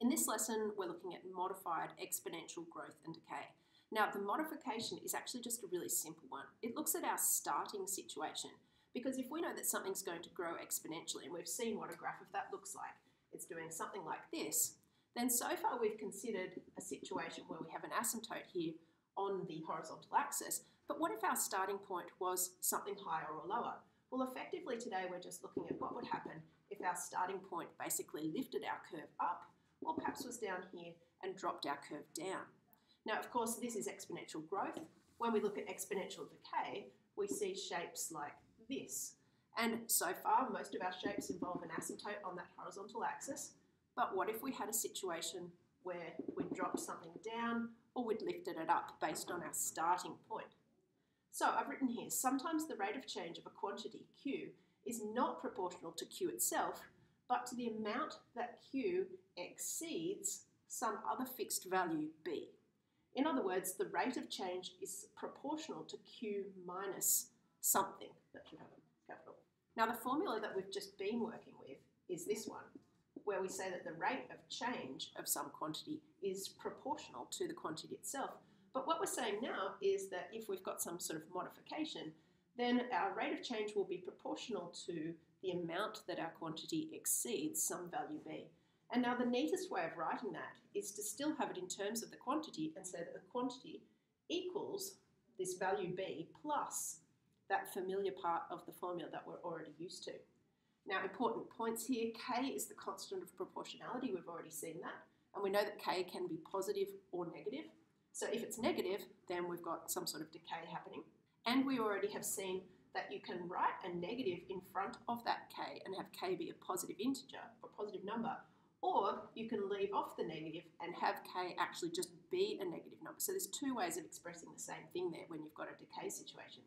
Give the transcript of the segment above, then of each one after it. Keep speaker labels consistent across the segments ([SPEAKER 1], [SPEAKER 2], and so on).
[SPEAKER 1] In this lesson, we're looking at modified exponential growth and decay. Now, the modification is actually just a really simple one. It looks at our starting situation, because if we know that something's going to grow exponentially, and we've seen what a graph of that looks like, it's doing something like this, then so far we've considered a situation where we have an asymptote here on the horizontal axis, but what if our starting point was something higher or lower? Well, effectively today we're just looking at what would happen if our starting point basically lifted our curve up, or perhaps was down here and dropped our curve down. Now, of course, this is exponential growth. When we look at exponential decay, we see shapes like this. And so far, most of our shapes involve an asymptote on that horizontal axis. But what if we had a situation where we dropped something down or we'd lifted it up based on our starting point? So I've written here, sometimes the rate of change of a quantity, Q, is not proportional to Q itself, but to the amount that Q exceeds some other fixed value, B. In other words, the rate of change is proportional to Q minus something. That should have a capital. Now, the formula that we've just been working with is this one, where we say that the rate of change of some quantity is proportional to the quantity itself. But what we're saying now is that if we've got some sort of modification, then our rate of change will be proportional to the amount that our quantity exceeds some value B. And now the neatest way of writing that is to still have it in terms of the quantity and say that the quantity equals this value B plus that familiar part of the formula that we're already used to. Now, important points here, K is the constant of proportionality. We've already seen that. And we know that K can be positive or negative. So if it's negative, then we've got some sort of decay happening. And we already have seen that you can write a negative in front of that K and have K be a positive integer, a positive number. Or you can leave off the negative and have K actually just be a negative number. So there's two ways of expressing the same thing there when you've got a decay situation.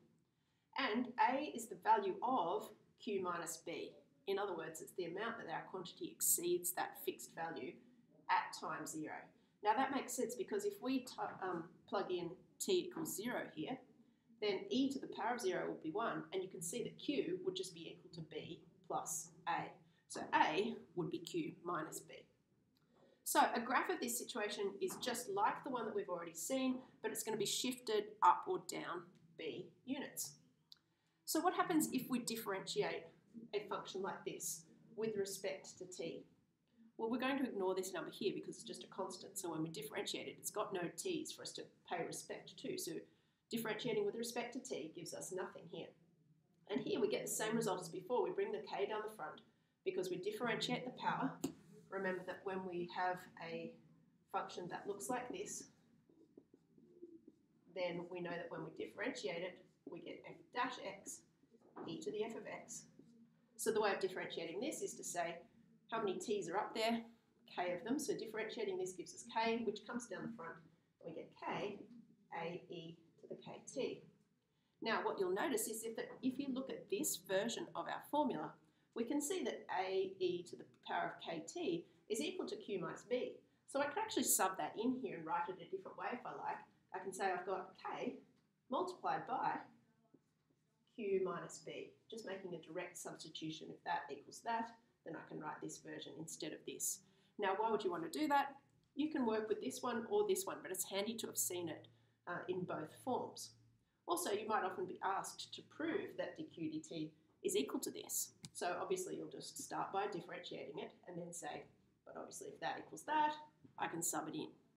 [SPEAKER 1] And A is the value of Q minus B. In other words, it's the amount that our quantity exceeds that fixed value at time 0. Now that makes sense because if we plug in t equals 0 here, then e to the power of 0 will be 1, and you can see that q would just be equal to b plus a. So a would be q minus b. So a graph of this situation is just like the one that we've already seen, but it's going to be shifted up or down b units. So what happens if we differentiate a function like this with respect to t? Well, we're going to ignore this number here because it's just a constant. So when we differentiate it, it's got no t's for us to pay respect to. So differentiating with respect to t gives us nothing here. And here we get the same result as before. We bring the k down the front because we differentiate the power. Remember that when we have a function that looks like this, then we know that when we differentiate it, we get f dash x e to the f of x. So the way of differentiating this is to say how many t's are up there, k of them. So differentiating this gives us k, which comes down the front, and we get k a e to the kt. Now what you'll notice is that if you look at this version of our formula, we can see that a e to the power of kt is equal to q minus b. So I can actually sub that in here and write it a different way if I like. I can say I've got k multiplied by q minus b, just making a direct substitution. If that equals that, then I can write this version instead of this. Now, why would you want to do that? You can work with this one or this one, but it's handy to have seen it in both forms. Also, you might often be asked to prove that dq dt is equal to this. So obviously you'll just start by differentiating it and then say, but obviously if that equals that, I can sub it in.